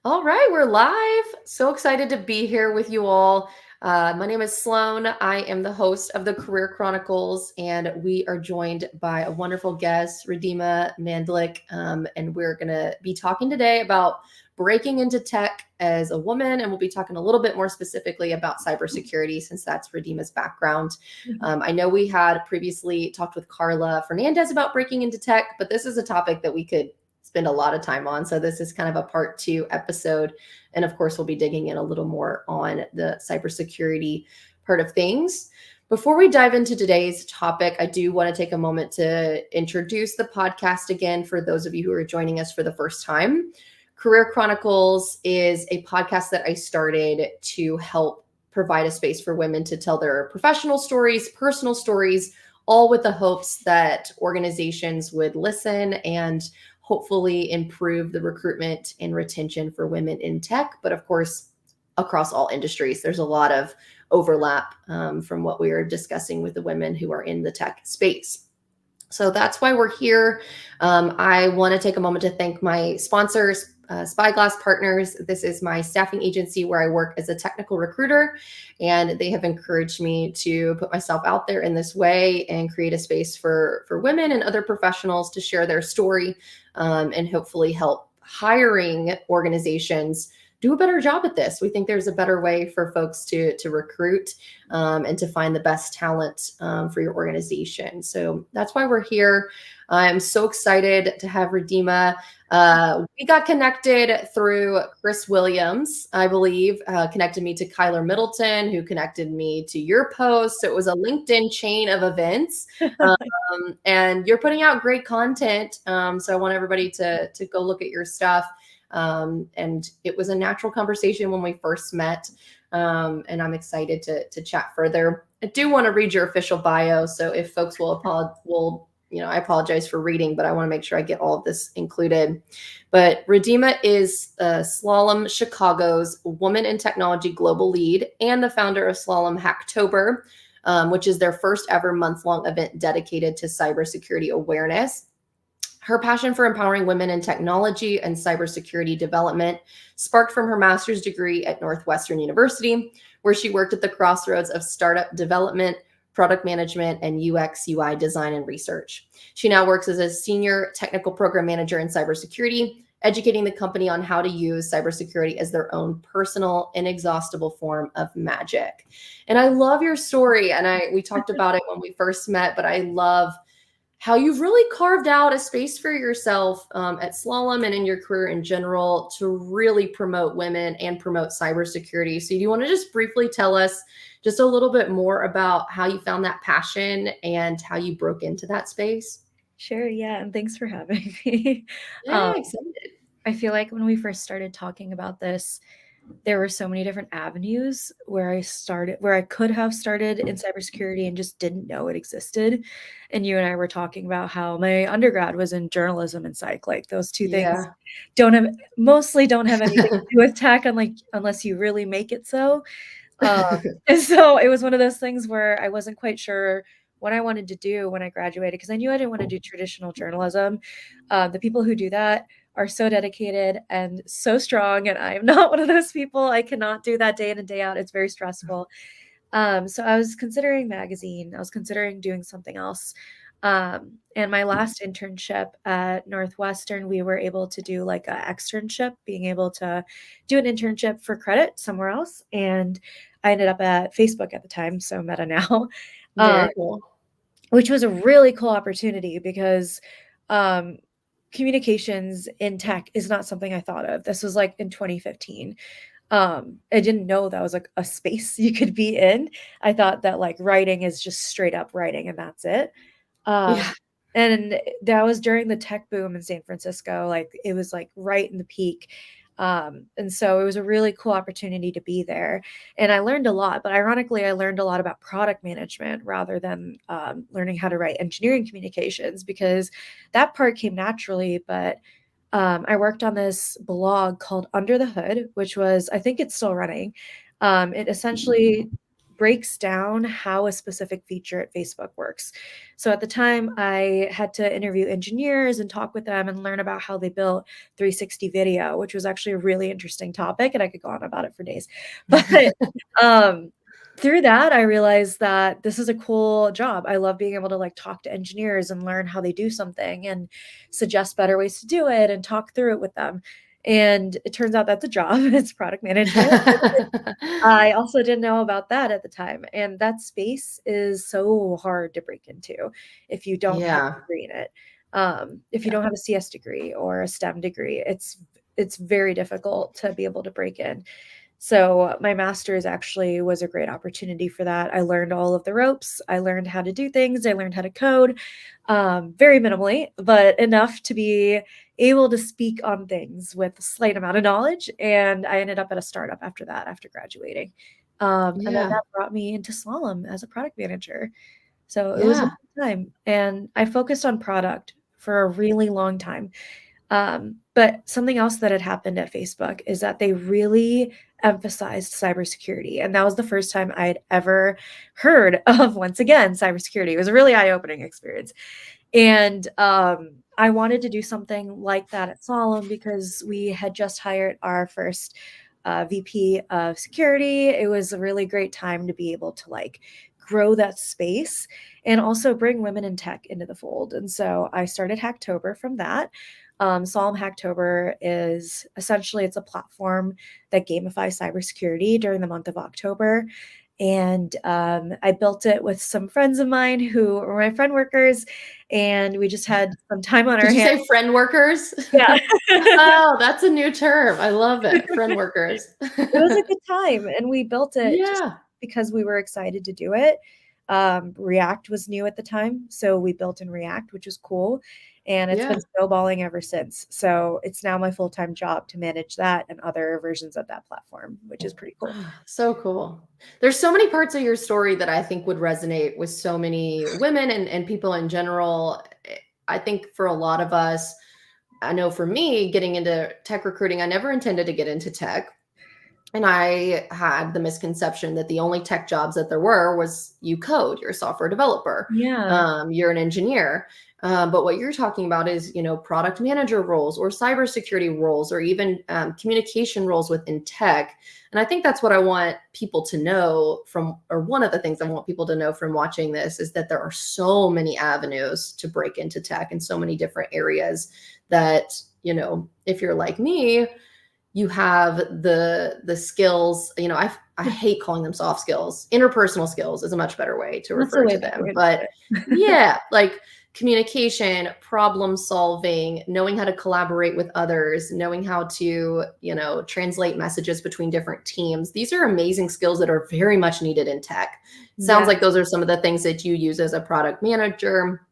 All right, we're live. So excited to be here with you all. My name is Sloan. I am the host of the Career Chronicles, and we are joined by a wonderful guest, Reedhima Mandlik. And we're going to be talking today about breaking into tech as a woman, and we'll be talking a little bit more specifically about cybersecurity since that's Reedhima's background. I know we had previously talked with Carla Fernandez about breaking into tech, but this is a topic that we could spend a lot of time on. So this is kind of a part 2 episode. And of course, we'll be digging in a little more on the cybersecurity part of things. Before we dive into today's topic, I do want to take a moment to introduce the podcast again for those of you who are joining us for the first time. Career Chronicles is a podcast that I started to help provide a space for women to tell their professional stories, personal stories, all with the hopes that organizations would listen and hopefully improve the recruitment and retention for women in tech. But of course, across all industries, there's a lot of overlap from what we are discussing with the women who are in the tech space. So that's why we're here. I want to take a moment to thank my sponsors, Spyglass Partners. This is my staffing agency where I work as a technical recruiter, and they have encouraged me to put myself out there in this way and create a space for women and other professionals to share their story and hopefully help hiring organizations do a better job at this. We think there's a better way for folks to recruit and to find the best talent for your organization. So that's why we're here. I'm so excited to have Reedhima. We got connected through Chris Williams, I believe, connected me to Kyler Middleton, who connected me to your post. So it was a LinkedIn chain of events. And you're putting out great content. So I want everybody to go look at your stuff. And it was a natural conversation when we first met. And I'm excited to chat further. I do want to read your official bio. So if folks I apologize for reading, but I want to make sure I get all of this included. But Reedhima is Slalom Chicago's Woman in Technology Global Lead and the founder of Slalom Hacktober, which is their first ever month-long event dedicated to cybersecurity awareness. Her passion for empowering women in technology and cybersecurity development sparked from her master's degree at Northwestern University, where she worked at the crossroads of startup development, product management, and UX UI design and research. She now works as a senior technical program manager in cybersecurity, educating the company on how to use cybersecurity as their own personal, inexhaustible form of magic. And I love your story. And we talked about it when we first met, but I love how you've really carved out a space for yourself at Slalom and in your career in general to really promote women and promote cybersecurity. So do you want to just briefly tell us just a little bit more about how you found that passion and how you broke into that space? Sure, yeah, and thanks for having me. Yeah, excited. I feel like when we first started talking about this, there were so many different avenues where I could have started in cybersecurity and just didn't know it existed. And you and I were talking about how my undergrad was in journalism and psych. Like those two things Yeah. mostly don't have anything to do with tech, unless you really make it so. Um, and so it was one of those things where I wasn't quite sure what I wanted to do when I graduated because I knew I didn't want to do traditional journalism. The people who do that are so dedicated and so strong, and I am not one of those people. I cannot do that day in and day out. It's very stressful. So I was considering magazine. I was considering doing something else. And my last internship at Northwestern, we were able to do like an externship, being able to do an internship for credit somewhere else. And I ended up at Facebook at the time, so Meta now, um, Very cool. which was a really cool opportunity because um, communications in tech is not something I thought of. This was like in 2015. I didn't know that was like a space you could be in. I thought that like writing is just straight up writing and that's it. Um, Yeah. and that was during the tech boom in San Francisco. Like it was like right in the peak. And so it was a really cool opportunity to be there. And I learned a lot, but ironically, I learned a lot about product management rather than learning how to write engineering communications because that part came naturally. But I worked on this blog called Under the Hood, which was, I think it's still running. It essentially breaks down how a specific feature at Facebook works. So at the time, I had to interview engineers and talk with them and learn about how they built 360 video, which was actually a really interesting topic, and I could go on about it for days. But um, through that, I realized that this is a cool job. I love being able to like talk to engineers and learn how they do something and suggest better ways to do it and talk through it with them. And it turns out that's a job. It's product management. I also didn't know about that at the time, and that space is so hard to break into if you don't have a Yeah. degree in it. If you Yeah. don't have a CS degree or a STEM degree, it's very difficult to be able to break in. So my master's actually was a great opportunity for that. I learned all of the ropes. I learned how to do things. I learned how to code, very minimally, but enough to be able to speak on things with a slight amount of knowledge. And I ended up at a startup after that, after graduating. And then Yeah. that brought me into Slalom as a product manager. So it was a Yeah. fun time. And I focused on product for a really long time. But something else that had happened at Facebook is that they really emphasized cybersecurity. And that was the first time I'd ever heard of, once again, cybersecurity. It was a really eye opening experience. And I wanted to do something like that at Solemn because we had just hired our first VP of security. It was a really great time to be able to like grow that space and also bring women in tech into the fold. And so I started Hacktober from that. Slalom Hacktober is essentially it's a platform that gamifies cybersecurity during the month of October. And I built it with some friends of mine who were my friend workers, and we just had some time on Did our you hands. say friend workers? Yeah. Oh, that's a new term. I love it. Friend workers. It was a good time, and we built it just Yeah. because we were excited to do it. React was new at the time, so we built in React, which is cool, and it's Yeah. been snowballing ever since. So it's now my full-time job to manage that and other versions of that platform, which is pretty cool. So cool. There's so many parts of your story that I think would resonate with so many women and people in general. I think for a lot of us, I know for me, getting into tech recruiting, I never intended to get into tech. And I had the misconception that the only tech jobs that there were was you code, you're a software developer, Yeah. you're an engineer. But what you're talking about is, product manager roles or cybersecurity roles or even communication roles within tech. And I think that's what I want people to know from, or one of the things I want people to know from watching this is that there are so many avenues to break into tech in so many different areas that, if you're like me, you have the skills, I hate calling them soft skills. Interpersonal skills is a much better way to That's a refer way to better them. way to But put it. yeah, like communication, problem solving, knowing how to collaborate with others, knowing how to, translate messages between different teams. These are amazing skills that are very much needed in tech. Sounds Yeah. like those are some of the things that you use as a product manager,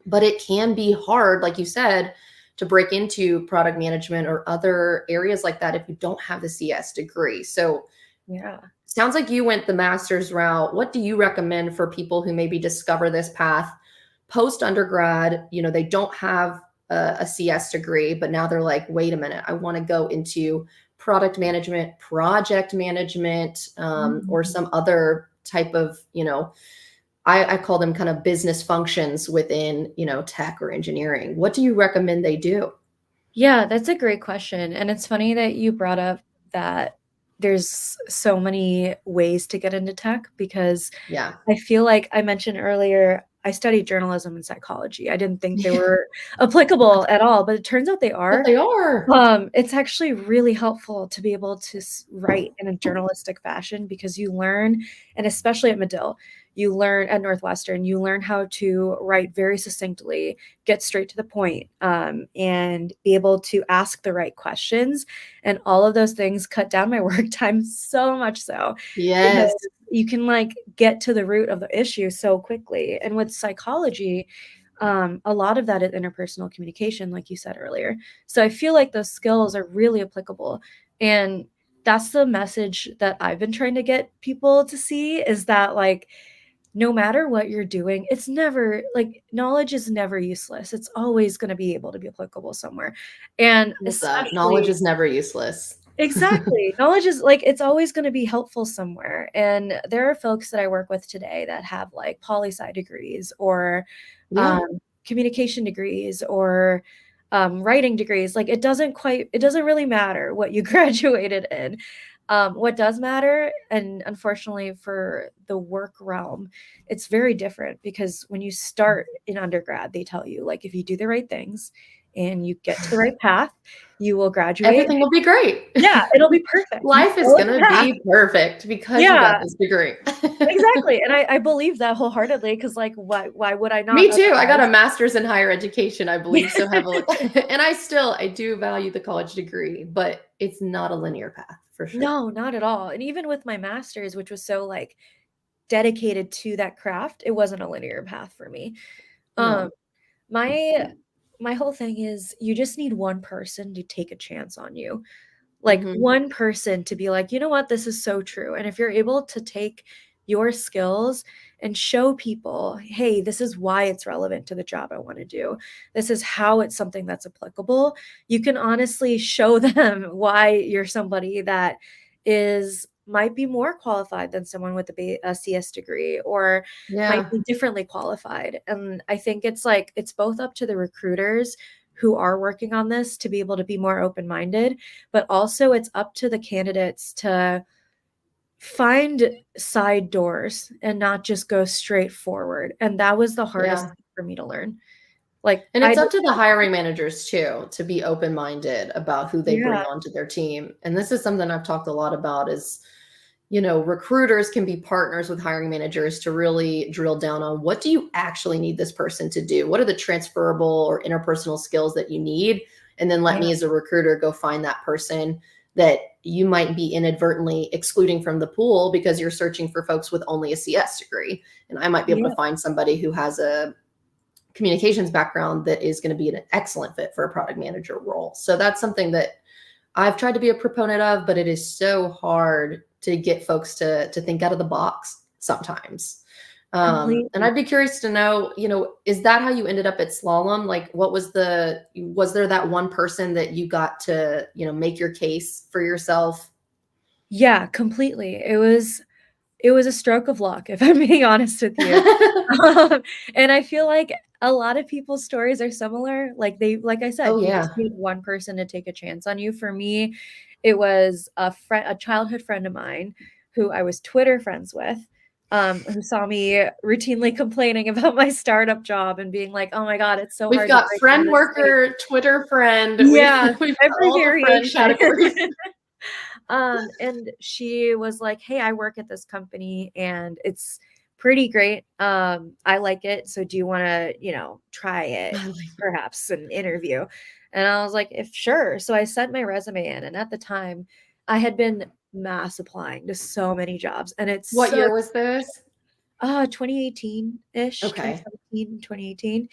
but it can be hard, like you said, to break into product management or other areas like that if you don't have the CS degree. So Yeah. sounds like you went the master's route. What do you recommend for people who maybe discover this path post undergrad? They don't have a CS degree, but now they're like, wait a minute, I want to go into product management, project management, or Mhm. some other type of, I call them kind of business functions within, tech or engineering. What do you recommend they do? Yeah, that's a great question, and it's funny that you brought up that there's so many ways to get into tech because Yeah. I feel like I mentioned earlier, I studied journalism and psychology. I didn't think they were applicable at all, but it turns out they But are. they are. It's actually really helpful to be able to write in a journalistic fashion because you learn, and especially at Medill, you learn at Northwestern, you learn how to write very succinctly, get straight to the point, and be able to ask the right questions. And all of those things cut down my work time so much so because Yes. you can like get to the root of the issue so quickly. And with psychology, a lot of that is interpersonal communication, like you said earlier. So I feel like those skills are really applicable. And that's the message that I've been trying to get people to see is that, like, no matter what you're doing, it's never like knowledge is never useless. It's always going to be able to be applicable somewhere. And Love that. Knowledge especially is never useless. Exactly. Knowledge is like, it's always going to be helpful somewhere. And there are folks that I work with today that have like poli-sci degrees or Yeah. communication degrees or writing degrees. Like it doesn't really matter what you graduated in. What does matter, and unfortunately for the work realm, it's very different because when you start in undergrad, they tell you like if you do the right things and you get to the right path, you will graduate. Everything will be great. Yeah, it'll be perfect. You Life is follow the gonna path. be perfect because you got Yeah, this degree. exactly, and I believe that wholeheartedly because, like, why would I not Me too. I got a otherwise? master's in higher education. I believe so heavily. And I do value the college degree, but it's not a linear path for sure. No, not at all, and even with my master's, which was so, like, dedicated to that craft, it wasn't a linear path for me. Um, No. my my whole thing is you just need one person to take a chance on you. Like, Hmm. one person to be like, "You know what? This is so true." And if you're able to take your skills and show people, "Hey, this is why it's relevant to the job I wanna do. This is how it's something that's applicable," you can honestly show them why you're somebody that might be more qualified than someone with a CS degree or might Yeah. be differently qualified. And I think it's like it's both up to the recruiters who are working on this to be able to be more open-minded, but also it's up to the candidates to find side doors and not just go straight forward. And that was the hardest Yeah. thing for me to learn. Like And I it's up didn't to the hiring managers too to be open-minded about who they Yeah, bring onto their team. And this is something I've talked a lot about is, recruiters can be partners with hiring managers to really drill down on what do you actually need this person to do? What are the transferable or interpersonal skills that you need? And then let yeah, me as a recruiter go find that person that you might be inadvertently excluding from the pool because you're searching for folks with only a CS degree. And I might be able yeah, to find somebody who has a communications background that is going to be an excellent fit for a product manager role. So that's something that I've tried to be a proponent of, but it is so hard to get folks to think out of the box sometimes. And completely. I'd be curious to know, is that how you ended up at Slalom? Like, was there that one person that you got to, make your case for yourself? Yeah, completely. It was a stroke of luck, if I'm being honest with you. Um, and I feel like a lot of people's stories are similar. Like I said, Oh you yeah. just need one person to take a chance on you. For me, it was a childhood friend of mine who I was Twitter friends with, who saw me routinely complaining about my startup job and being like, "Oh my god, it's so We've hard to got break into friend this space." worker, Twitter friend. We've Yeah, we've got every all the friend variation. categories. And she was like, "Hey, I work at this company and it's pretty great. I like it. So do you want to, try it perhaps an interview?" And I was like, "If sure." So I sent my resume in, and at the time I had been mass applying to so many jobs, and it's What so year was this? 2018-ish, Okay. 2017, 2018.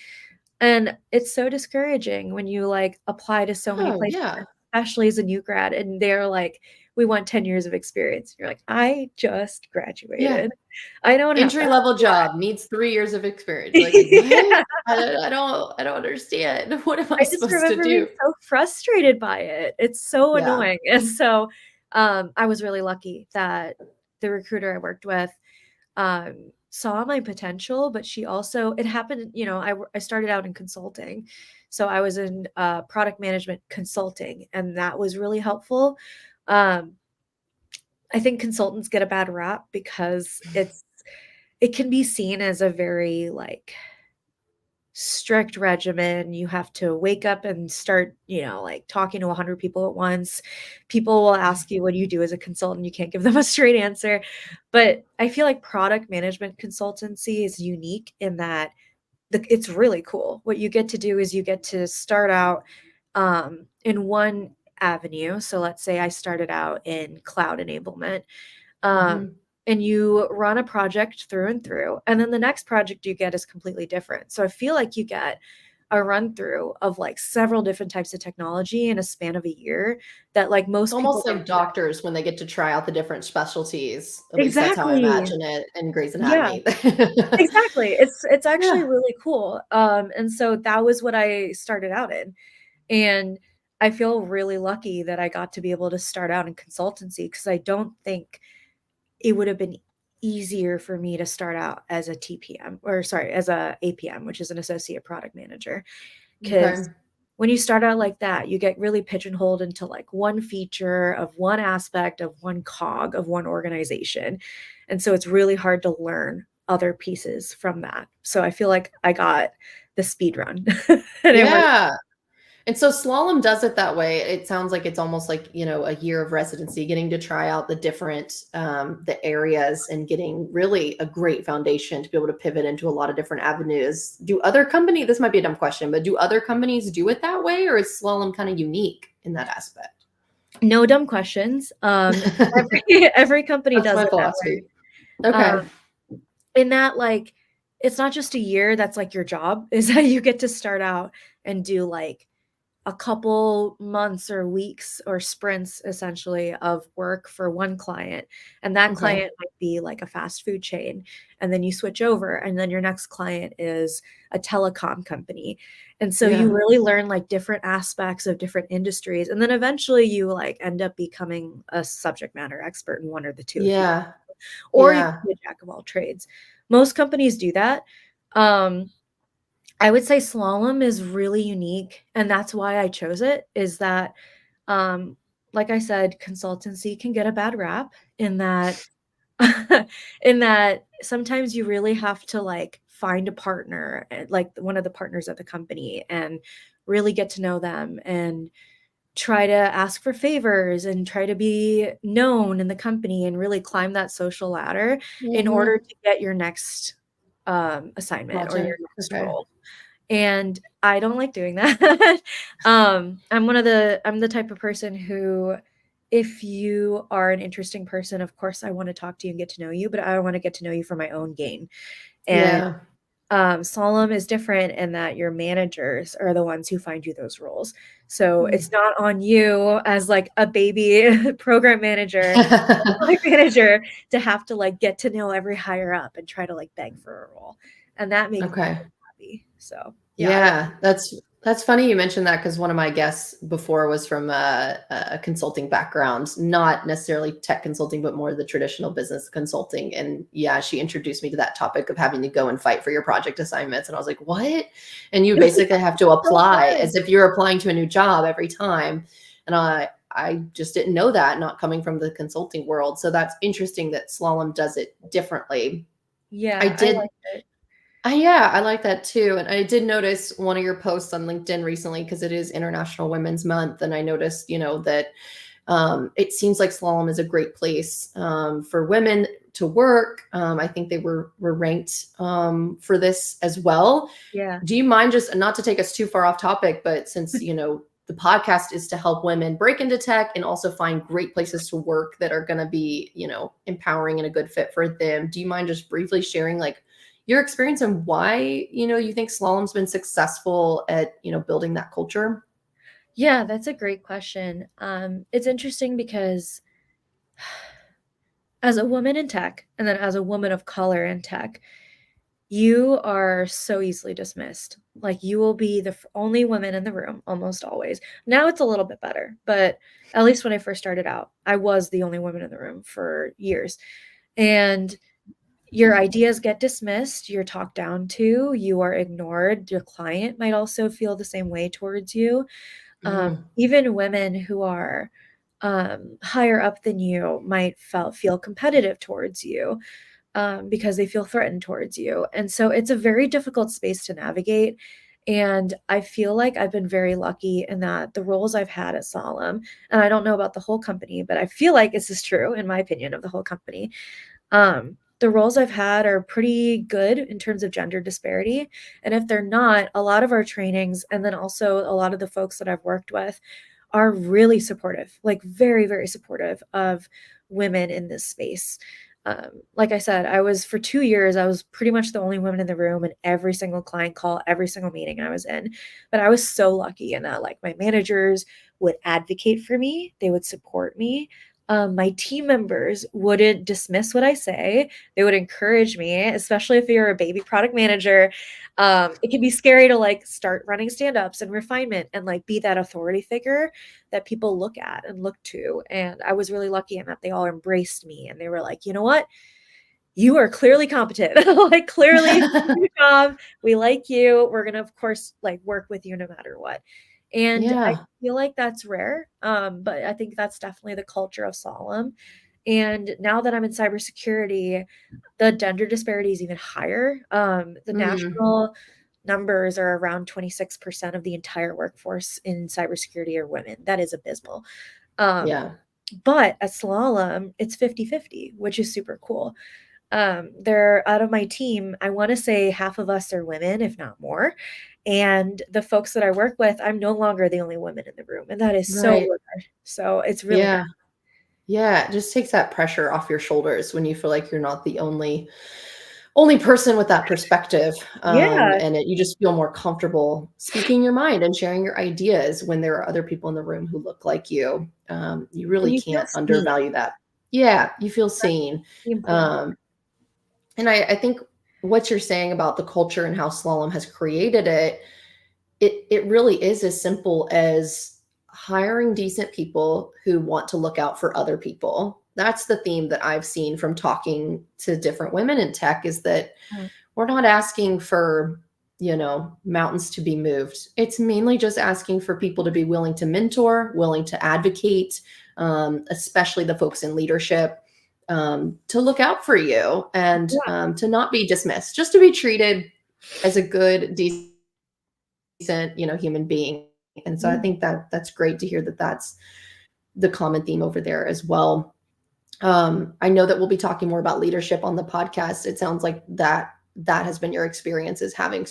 And it's so discouraging when you, like, apply to so many Oh, places, yeah. especially as a new grad, and they're like, "We want 10 years of experience." You're like, "I just Yeah. graduated. I don't have Entry that." level job needs 3 years of experience. Like, "What? Yeah. I don't understand. What am I I just supposed to remember being do?" so frustrated by it. It's so Yeah. annoying, and so, I was really lucky that the recruiter I worked with saw my potential, but she also it happened, I started out in consulting. So I was in product management consulting, and that was really helpful. Um, I think consultants get a bad rap because it can be seen as a very like strict regimen. You have to wake up and start, like talking to 100 people at once. People will ask you, "What do you do as a consultant?" You can't give them a straight answer. But I feel like product management consultancy is unique in that it's really cool. What you get to do is you get to start out in one avenue. So let's say I started out in cloud enablement, um, Mhm. and you run a project through and through, and then the next project you get is completely different. So I feel like you get a run through of like several different types of technology in a span of a year that like It's most people almost like don't get. doctors when they get to try out the different specialties. At least that's how I Exactly. imagine it in Grey's Yeah, Anatomy. exactly. It's actually Yeah. really cool. And so that was what I started out in. And I feel really lucky that I got to be able to start out in consultancy, because I don't think it would have been easier for me to start out as a TPM, or sorry, as a APM, which is an associate product manager. Because Okay. when you start out like that, you get really pigeonholed into like one feature of one aspect of one cog of one organization. And so it's really hard to learn other pieces from that. So I feel like I got the speed run and it worked. Yeah. And so slalom does it that way. It sounds like it's almost like, a year of residency, getting to try out the different the areas and getting really a great foundation to be able to pivot into a lot of different avenues. Do other company, this might be a dumb question, but do other companies do it that way, or is slalom kind of unique in that aspect? No dumb questions. Every every company That's does my it that way. philosophy. Um, Okay. in that, like, it's not just a year that's like your job, is that you get to start out and do like a couple months or weeks or sprints essentially of work for one client. And that Okay. client might be like a fast food chain. And then you switch over, and then your next client is a telecom company. And so you Yeah. really learn like different aspects of different industries. And then eventually you like end up becoming a subject matter expert in one or the two if you, Yeah. or you can Yeah. be a jack of all trades. Most companies do that. Um, I would say slalom is really unique, and that's why I chose it, is that, um, like I said, consultancy can get a bad rap in that in that sometimes you really have to, like, find a partner, like, one of the partners at the company, and really get to know them, and try to ask for favors, and try to be known in the company, and really climb that social ladder in order Hmm. to get your next, assignment or your Project. next Okay. role. And I don't like doing that. I'm the type of person who, if you are an interesting person, of course I wanna talk to you and get to know you, but I wanna get to know you for my own gain. And, Yeah. Solemn is different in that your managers are the ones who find you those roles. So Mm. it's not on you as, like, a baby program manager, product manager, to have to, like, get to know every higher up and try to, like, beg for a role. And that makes me Okay. really happy. So, yeah, I like Yeah, that's funny you mentioned that because one of my guests before was from a consulting background, not necessarily tech consulting, but more the traditional business consulting. And yeah, she introduced me to that topic of having to go and fight for your project assignments. And I was like, what? And you basically have to so apply hard. as if you're applying to a new job every time. And I just didn't know that, not coming from the consulting world. So that's interesting that Slalom does it differently. I Yeah, I did like it. yeah, I like that too. And I did notice one of your posts on LinkedIn recently because it is International Women's Month. And I noticed, that it seems like slalom is a great place for women to work. I think they were ranked for this as well. Yeah. Do you mind, just not to take us too far off topic, but since the podcast is to help women break into tech and also find great places to work that are going to be empowering and a good fit for them, do you mind just briefly sharing like your experience and why you think slalom's been successful at building that culture? Yeah, that's a great question. It's interesting because as a woman in tech, and then as a woman of color in tech, you are so easily dismissed. Like, you will be the only woman in the room almost always. Now it's a little bit better, but at least when I first started out, I was the only woman in the room for years. And your ideas get dismissed, you're talked down to, you are ignored. Your client might also feel the same way towards you. Mm, Even women who are higher up than you might feel competitive towards you, because they feel threatened towards you. And so it's a very difficult space to navigate. And I feel like I've been very lucky in that the roles I've had at Solemn, and I don't know about the whole company, but I feel like this is true in my opinion of the whole company. The roles I've had are pretty good in terms of gender disparity. And if they're not, a lot of our trainings, and then also a lot of the folks that I've worked with, are really supportive, like very, very supportive of women in this space. Like I said, I was for 2 years, I was pretty much the only woman in the room in every single client call, every single meeting I was in. But I was so lucky in that, like, my managers would advocate for me, they would support me. my team members wouldn't dismiss what I say. They would encourage me, especially if you're a baby product manager. It can be scary to like start running stand-ups and refinement and like be that authority figure that people look at and look to. And I was really lucky in that they all embraced me and they were like, you know what? You are clearly competent. Like clearly your job. We like you. We're gonna, of course, like work with you no matter what. And I Yeah. feel like that's rare. But I think that's definitely the culture of Solemn. And now that I'm in cybersecurity, the gender disparity is even higher. The Mm, national numbers are around 26% of the entire workforce in cybersecurity are women. That is abysmal. Um, yeah. but at Slalom, it's 50-50, which is super cool. They're out of my team. I want to say half of us are women, if not more. And the folks that I work with, I'm no longer the only woman in the room. And that is so Right. rare. So it's really Yeah. nice. Yeah. It just takes that pressure off your shoulders when you feel like you're not the only person with that perspective. Yeah. You just feel more comfortable speaking your mind and sharing your ideas when there are other people in the room who look like you. You And really you feel can't seen. undervalue that. Yeah, you feel That's seen. the important part. Um, and I think what you're saying about the culture and how slalom has created it, it really is as simple as hiring decent people who want to look out for other people. That's the theme that I've seen from talking to different women in tech, is that Yeah. we're not asking for, mountains to be moved. It's mainly just asking for people to be willing to mentor, willing to advocate, especially the folks in leadership, to look out for you and Yeah. to not be dismissed, just to be treated as a good, decent, human being. And so I Yeah. think that that's great to hear that that's the common theme over there as well. I know that we'll be talking more about leadership on the podcast. It sounds like that has been your experience, is having,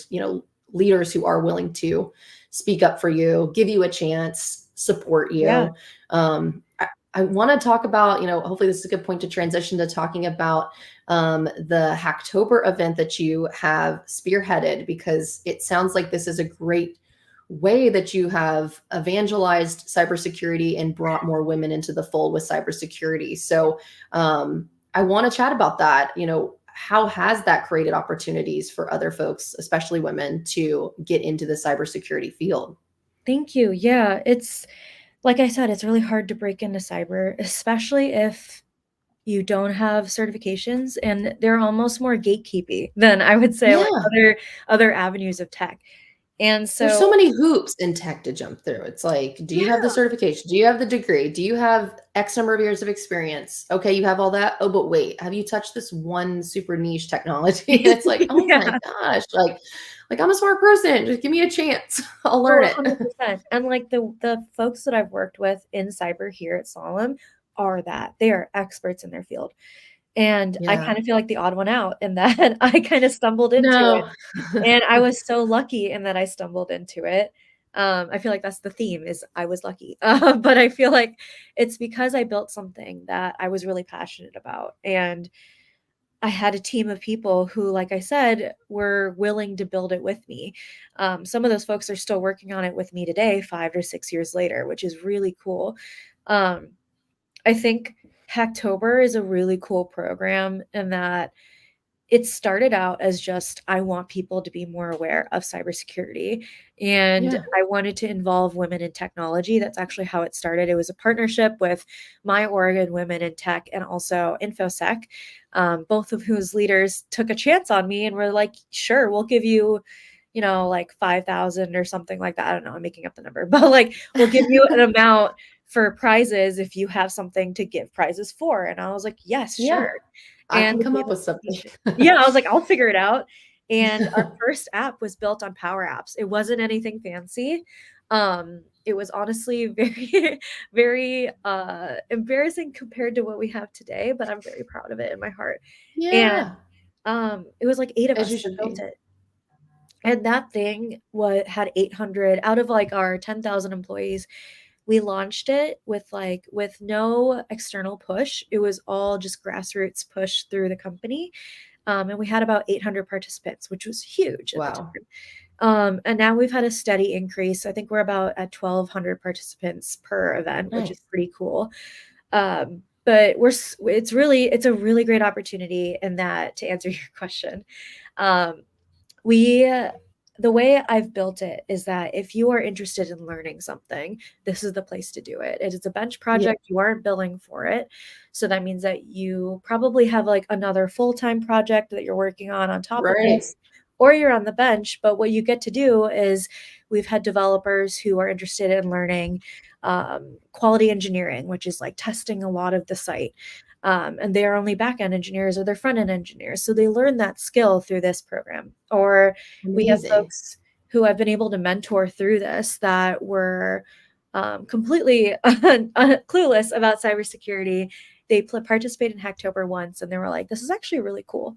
leaders who are willing to speak up for you, give you a chance, support Yeah. you. I want to talk about, hopefully this is a good point to transition to talking about the Hacktober event that you have spearheaded, because it sounds like this is a great way that you have evangelized cybersecurity and brought more women into the fold with cybersecurity. So I want to chat about that. How has that created opportunities for other folks, especially women, to get into the cybersecurity field? Thank you. Yeah. It's like I said, it's really hard to break into cyber, especially if you don't have certifications, and they're almost more gatekeepy than I would say like Yeah. other avenues of tech. And There's so so many hoops in tech to jump through. It's like, do you have the yeah. certification? Do you have the degree? Do you have X number of years of experience? Okay, you have all that. Oh, but wait, have you touched this one super niche technology? And it's like, oh my Yeah. gosh, like I'm a smart person. Just give me a chance. I'll Oh, learn it. 100%. And like the folks that I've worked with in cyber here at Solemn are that. They are experts in their field. And I Yeah. kind of feel like the odd one out in that I kind of stumbled into it. No. And I was so lucky in that I stumbled into it. I feel like that's the theme is I was lucky. But I feel like it's because I built something that I was really passionate about. And I had a team of people who, like I said, were willing to build it with me. Some of those folks are still working on it with me today, 5 or 6 years later, which is really cool. Um, I think Hacktober is a really cool program in that it started out as just I want people to be more aware of cybersecurity, and Yeah. I wanted to involve women in technology. That's actually how it started. It was a partnership with my Oregon Women in Tech and also InfoSec, both of whose leaders took a chance on me and were like, "Sure, we'll give you." Like 5,000 or something like that. I don't know. I'm making up the number, but like, we'll give you an amount for prizes if you have something to give prizes for. And I was like, yes, Yeah. sure. I And can the come up with something. gamification. Yeah, I was like, I'll figure it out. And our first app was built on Power Apps. It wasn't anything fancy. It was honestly very, very embarrassing compared to what we have today, but I'm very proud of it in my heart. And Yeah. it was like 8 of As us you that should built be. it. And that thing had 800 out of like our 10,000 employees. We launched it with no external push. It was all just grassroots push through the company. And we had about 800 participants, which was huge at the Wow. time. And now we've had a steady increase. I think we're about at 1,200 participants per event, which is Nice. pretty cool. Um, but it's a really great opportunity in that, to answer your question. Um, we the way I've built it is that if you are interested in learning something, this is the place to do it. It is a bench Yeah. project. You aren't billing for it. So that means that you probably have like another full-time project that you're working on top of Right. this, or you're on the bench. But what you get to do is, we've had developers who are interested in learning quality engineering, which is like testing a lot of the site. And they are only back-end engineers or they're front-end engineers. So they learn that skill through this program. Or we have Amazing. folks who I've been able to mentor through this that were completely clueless about cybersecurity. They participated in Hacktober once and they were like, this is actually really cool.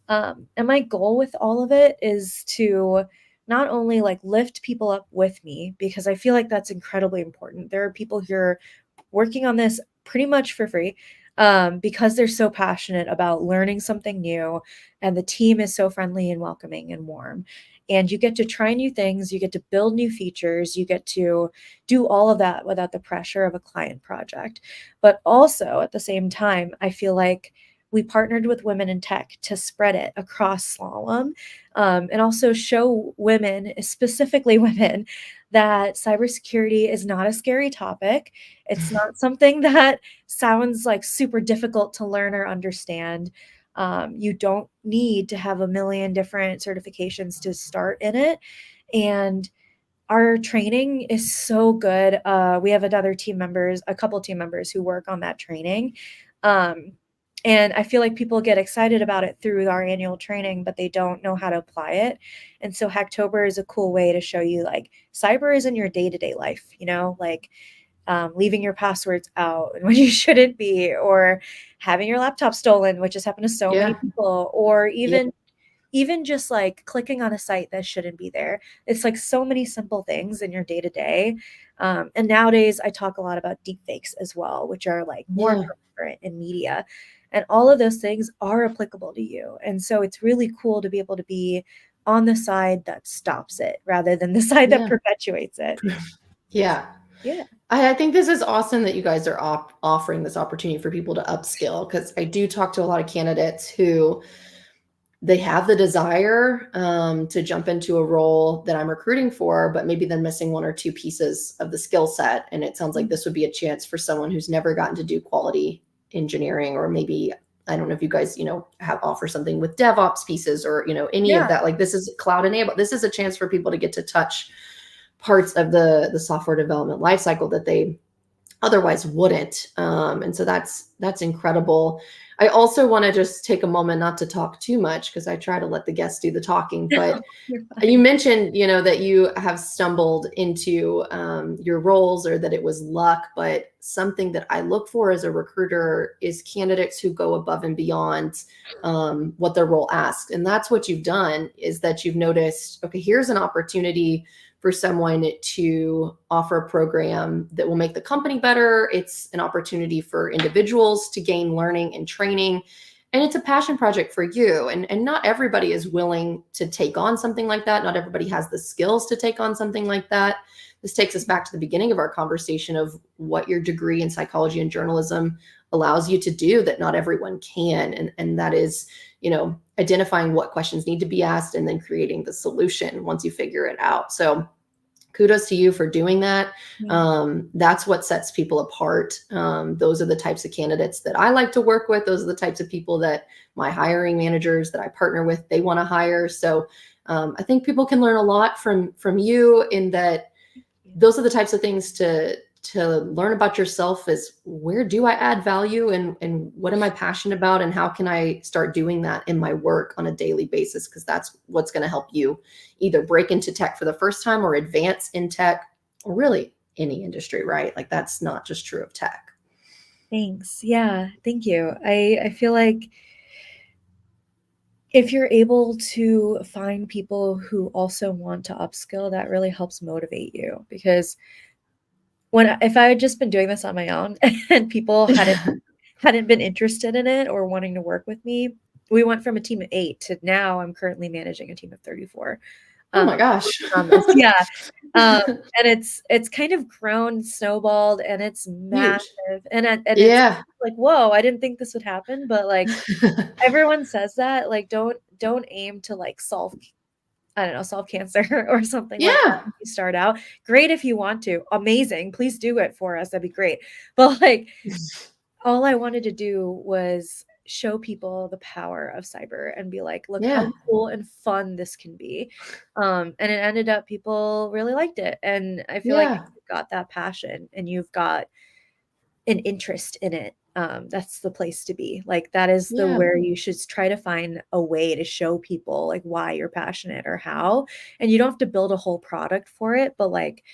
And my goal with all of it is to not only like lift people up with me, because I feel like that's incredibly important. There are people who are working on this pretty much for free, because they're so passionate about learning something new, and the team is so friendly and welcoming and warm. And you get to try new things, you get to build new features, you get to do all of that without the pressure of a client project. But also at the same time, I feel like we partnered with women in tech to spread it across slalom, and also show women, specifically women, that cybersecurity is not a scary topic. It's not something that sounds like super difficult to learn or understand. You don't need to have a million different certifications to start in it. And our training is so good. We have a couple team members who work on that training. Um, and I feel like people get excited about it through our annual training, but they don't know how to apply it. And so Hacktober is a cool way to show you like cyber is in your day-to-day life, like leaving your passwords out when you shouldn't be, or having your laptop stolen, which has happened to so many Yeah. people, or Yeah. even just like clicking on a site that shouldn't be there. It's like so many simple things in your day to day. And nowadays, I talk a lot about deepfakes as well, which are like more Yeah. prevalent in media. And all of those things are applicable to you. And so it's really cool to be able to be on the side that stops it rather than the side that Yeah. perpetuates it. Yeah. Yeah. I think this is awesome that you guys are offering this opportunity for people to upskill, because I do talk to a lot of candidates who they have the desire to jump into a role that I'm recruiting for, but maybe they're missing one or two pieces of the skill set. And it sounds like this would be a chance for someone who's never gotten to do quality engineering, or maybe, I don't know if you guys, have offer something with DevOps pieces or, any of Yeah. that. Like, this is cloud enabled. This is a chance for people to get to touch parts of the software development lifecycle that they otherwise wouldn't. And so that's incredible. I also want to just take a moment not to talk too much, because I try to let the guests do the talking. But You're you fine. mentioned, that you have stumbled into your roles, or that it was luck. But something that I look for as a recruiter is candidates who go above and beyond what their role asks. And that's what you've done, is that you've noticed, okay, here's an opportunity for someone to offer a program that will make the company better. It's an opportunity for individuals to gain learning and training. And it's a passion project for you. And not everybody is willing to take on something like that. Not everybody has the skills to take on something like that. This takes us back to the beginning of our conversation of what your degree in psychology and journalism allows you to do that not everyone can. And that is, identifying what questions need to be asked and then creating the solution once you figure it out. So kudos to you for doing that. Yeah. That's what sets people apart. Those are the types of candidates that I like to work with. Those are the types of people that my hiring managers that I partner with, they want to hire. So I think people can learn a lot from you, in that those are the types of things to learn about yourself, is where do I add value, and what am I passionate about, and how can I start doing that in my work on a daily basis, because that's what's going to help you either break into tech for the first time or advance in tech, or really any industry, right? Like, that's not just true of tech. Thanks. Yeah. Thank you. I feel like if you're able to find people who also want to upskill, that really helps motivate you. Because if I had just been doing this on my own and people hadn't been interested in it or wanting to work with me, we went from a team of 8 to now I'm currently managing a team of 34. Oh my gosh. working on this. Yeah. And it's kind of grown, snowballed, and it's massive. Huge. And it's Yeah. like, whoa, I didn't think this would happen. But like everyone says that, like, don't aim to like I don't know, solve cancer or something like that Yeah. when you start out. Great if you want to. Amazing. Please do it for us. That'd be great. But like all I wanted to do was show people the power of cyber and be like, look how Yeah. cool and fun this can be. And it ended up people really liked it. And I feel like if Yeah. you've got that passion and you've got an interest in it, that's the place to be. Like that is the Yeah. where you should try to find a way to show people like why you're passionate or how. And you don't have to build a whole product for it, but like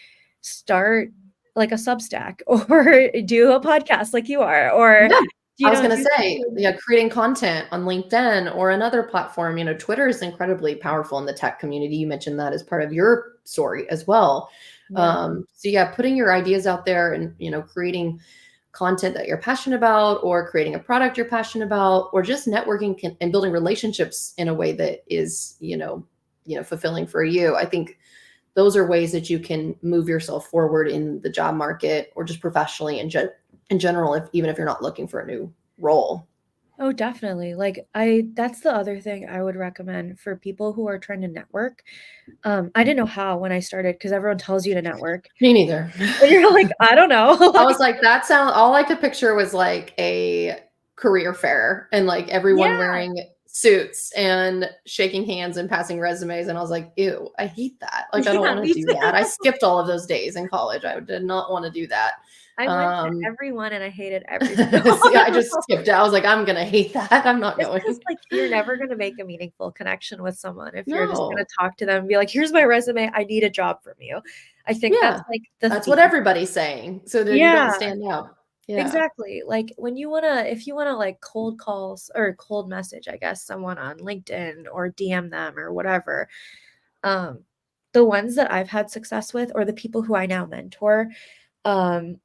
start like a Substack or do a podcast like you are, or Yeah. I you was know, gonna do say, something. yeah, creating content on LinkedIn or another platform. Twitter is incredibly powerful in the tech community. You mentioned that as part of your story as well. Yeah. So yeah, putting your ideas out there and, creating content that you're passionate about, or creating a product you're passionate about, or just networking and building relationships in a way that is, fulfilling for you. I think those are ways that you can move yourself forward in the job market or just professionally in general, even if you're not looking for a new role. Oh, definitely. Like that's the other thing I would recommend for people who are trying to network. I didn't know how when I started because everyone tells you to network. Me neither. And you're like, I don't know. I Like, was like, all I could picture was like a career fair and like everyone yeah. wearing suits and shaking hands and passing resumes. And I was like, ew, I hate that. Like, I don't Yeah, want me to do that. I too. skipped all of those days in college. I did not want to do that. I went to Um, every one and I hated every single so one yeah, of I them. just skipped it. I was like, I'm going to hate that. I'm not It's because going. like, you're never gonna make a meaningful connection with someone if you're just gonna No. talk to them and be like, "Here's my resume, I need a job from you." I think that's, Yeah. like, the That's what theme. everybody's saying. So that you don't Yeah, stand out. Yeah. exactly. Like, when you wanna if you wanna, like, cold calls or cold message, I guess, someone on LinkedIn or DM them or whatever, um, the ones that I've had success with or the people who I now mentor,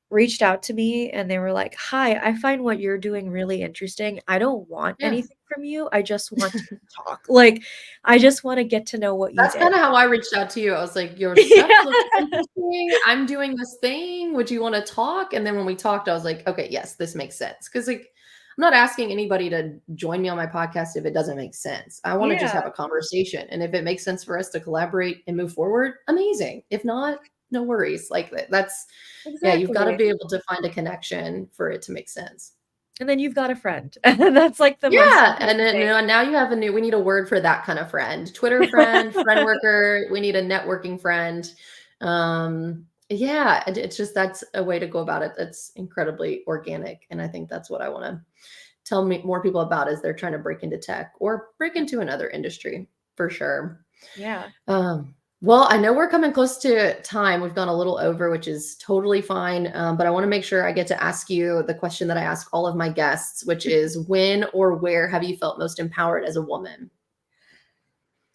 reached out to me and they were like, "Hi, I find what you're doing really interesting. I don't want Yeah. anything from you. I just want to talk. Like, I just wanna get to know what you That's did." kinda how I reached out to you. I was like, "Your stuff Yeah. looks interesting. I'm doing this thing. Would you wanna talk?" And then when we talked, I was like, "Okay, yes, this makes sense." Because like, I'm not asking anybody to join me on my podcast if it doesn't make sense. I wanna just Yeah, have a conversation, and if it makes sense for us to collaborate and move forward, amazing. If not, no worries. Like, that's yeah, you've gotta exactly. be able to find a connection for it to make sense. And then you've got a friend. And that's, like, the most Yeah, and important then thing. now you have we need a word for that kind of friend. Twitter friend, friend worker, we need a networking friend. Yeah, it's just that's a way to go about it that's incredibly organic, and I think that's what I wanna tell me more people about as they're trying to break into tech or break into another industry for sure. Yeah. Well, I know we're coming close to time. We've gone a little over, which is totally fine. But I want to make sure I get to ask you the question that I ask all of my guests, which is when or where have you felt most empowered as a woman?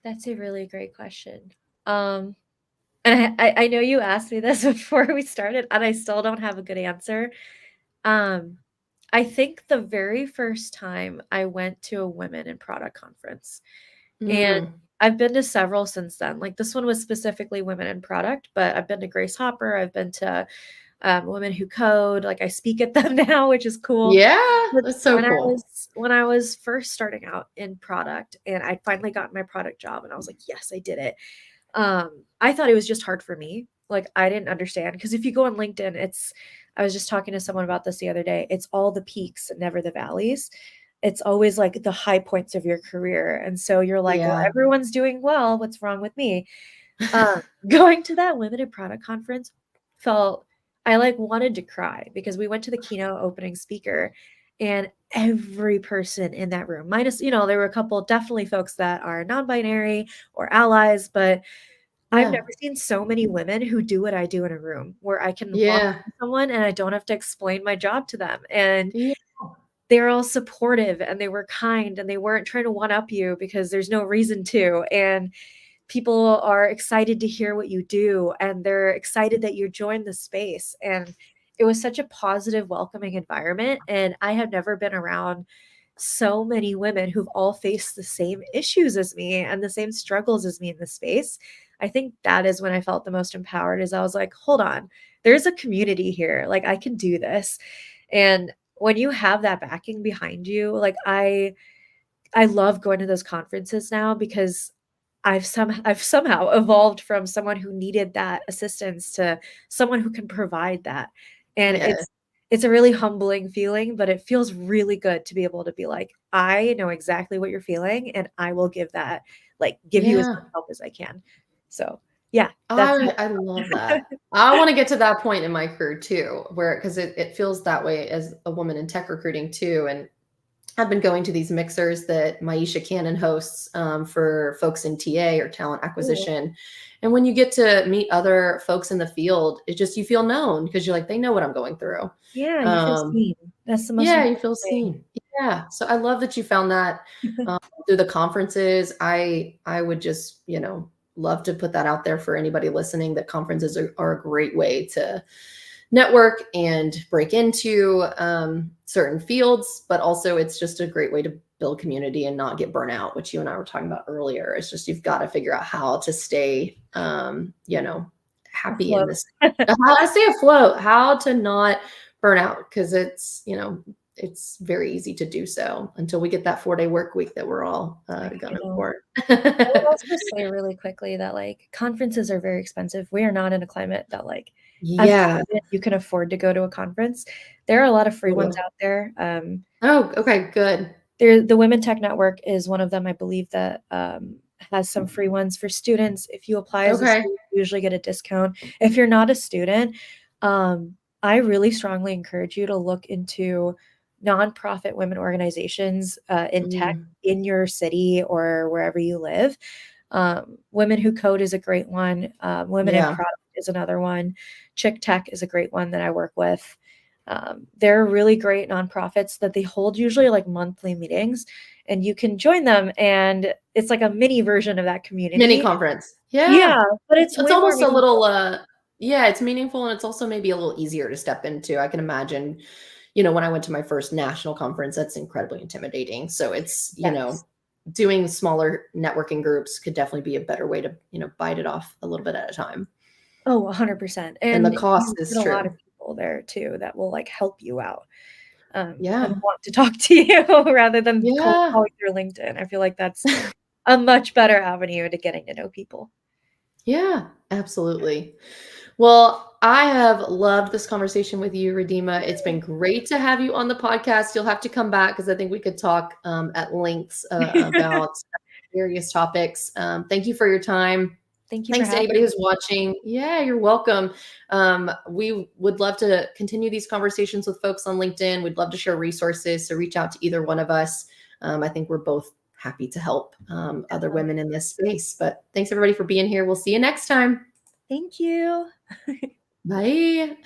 That's a really great question. Um, and I know you asked me this before we started, and I still don't have a good answer. Um, I think the very first time I went to a women in product conference, and Mm, I've been to several since then. Like this one was specifically women in product, but I've been to Grace Hopper, I've been to Women Who Code. Like I speak at them now, which is cool. yeah, But that's so cool. when I was first starting out in product, and I finally got my product job, and I was like, yes, I did it. I thought it was just hard for me. Like, I didn't understand because if you go on LinkedIn, I was just talking to someone about this the other day. It's all the peaks and never the valleys. It's always like the high points of your career. And so you're like, well, Yeah. everyone's doing well. What's wrong with me? Going to that limited product conference felt I like wanted to cry because we went to the keynote opening speaker and every person in that room, minus, there were a couple definitely folks that are non-binary or allies, but I've Yeah. never seen so many women who do what I do in a room where I can walk up Yeah. to someone and I don't have to explain my job to them. And Yeah. they're all supportive and they were kind and they weren't trying to one up you because there's no reason to. And people are excited to hear what you do and they're excited that you joined the space. And it was such a positive, welcoming environment. And I have never been around so many women who've all faced the same issues as me and the same struggles as me in the space. I think that is when I felt the most empowered, is I was like, hold on, there's a community here. Like I can do this. And when you have that backing behind you, like I love going to those conferences now because I've somehow evolved from someone who needed that assistance to someone who can provide that. And Yeah. it's a really humbling feeling, but it feels really good to be able to be like, I know exactly what you're feeling and I will give that, like give you as much Yeah. help as I can. So yeah, that's I love that. I want to get to that point in my career too, where because it feels that way as a woman in tech recruiting too. And I've been going to these mixers that Maisha Cannon hosts for folks in TA or talent cool. acquisition. And when you get to meet other folks in the field, it just you feel known because you're like, they know what I'm going through. Yeah, you feel Um, seen. That's the most yeah, you feel important thing. seen. Yeah. So I love that you found that through the conferences. I would just, love to put that out there for anybody listening that conferences are a great way to network and break into certain fields, but also it's just a great way to build community and not get burnt out, which you and I were talking about earlier. It's just you've got to figure out how to stay, happy in Afloat. this, how to stay afloat, how to not burn out, because it's very easy to do so until we get that 4-day work week that we're all I gunning know. for. I would also say really quickly that, like, conferences are very expensive. We are not in a climate that, like, as a Yeah. student, you can afford to go to a conference. There are a lot of free ones Totally. out there. Oh, okay, good. The Women Tech Network is one of them, I believe, that, has some free ones for students. If you apply as a Okay. student, you usually get a discount. If you're not a student, I really strongly encourage you to look into nonprofit women organizations, in tech Mm, in your city or wherever you live. Women Who Code is a great one. Women in yeah. Product is another one. Chick Tech is a great one that I work with. They're really great nonprofits that they hold usually like monthly meetings, and you can join them. And it's like a mini version of that Mini community. conference. Yeah. Yeah, but it's It's way more almost a meaningful. little, yeah, it's meaningful and it's also maybe a little easier to step into. I can imagine, when I went to my first national conference, that's incredibly intimidating. So it's, Yes. doing smaller networking groups could definitely be a better way to, bite it off a little bit at a time. Oh, 100%. And the And cost you is get a lot of true. people there too that will like help you out, and Yeah. want to talk to you rather than cold Yeah. calling through LinkedIn. I feel like that's a much better avenue to getting to know people. Yeah, absolutely. Well, I have loved this conversation with you, Redeema. It's been great to have you on the podcast. You'll have to come back because I think we could talk at lengths about various topics. Thank you for your time. Thank you for Thanks to having anybody who's me. watching. Yeah, you're welcome. We would love to continue these conversations with folks on LinkedIn. We'd love to share resources. So reach out to either one of us. I think we're both happy to help other Oh, women in this space. But thanks everybody for being here. We'll see you next time. thank you. Bye.